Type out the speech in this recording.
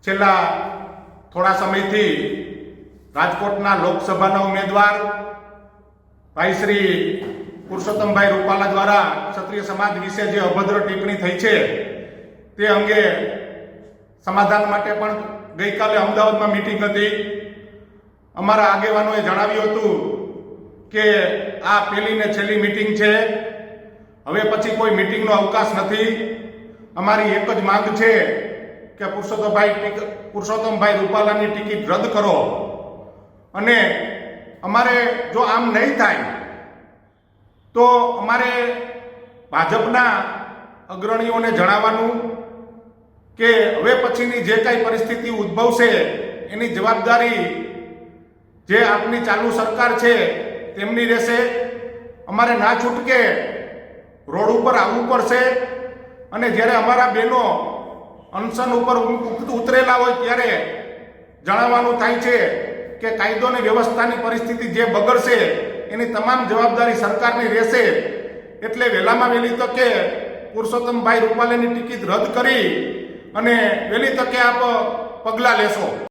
છેલ્લા થોડા સમયથી રાજકોટના લોકસભાના ઉમેદવાર ભાઈ શ્રી પુરુષોત્તમભાઈ રૂપાલા દ્વારા ક્ષત્રિય સમાજ વિશે જે અભદ્ર ટિપ્પણી થઈ છે તે અંગે સમાધાન માટે પણ ગઈકાલે અમદાવાદમાં મીટિંગ હતી. અમારા આગેવાનોએ જણાવ્યું હતું કે આ પહેલી ને છેલ્લી મીટિંગ છે, હવે પછી કોઈ મીટિંગનો અવકાશ નથી. અમારી એક જ માંગ છે કે પુરુષોત્તમભાઈ રૂપાલાની ટિકિટ રદ કરો, અને અમારે જો આમ નહીં થાય તો અમારે ભાજપના અગ્રણીઓને જણાવવાનું કે હવે પછીની જે કાંઈ પરિસ્થિતિ ઉદ્ભવશે એની જવાબદારી જે આપની ચાલુ સરકાર છે તેમની રહેશે. અમારે ના છૂટકે રોડ ઉપર આવવું પડશે, અને જ્યારે અમારા બહેનો અનશન ઉપર ઉતરેલા હોય ત્યારે જણાવવાનું થાય છે કે કાયદો અને વ્યવસ્થાની પરિસ્થિતિ જે બગડશે એની તમામ જવાબદારી સરકારની રહેશે. એટલે વહેલામાં વહેલી તકે પુરુષોત્તમભાઈ રૂપાલાની ટિકિટ રદ કરી અને વહેલી તકે આપ પગલાં લેશો.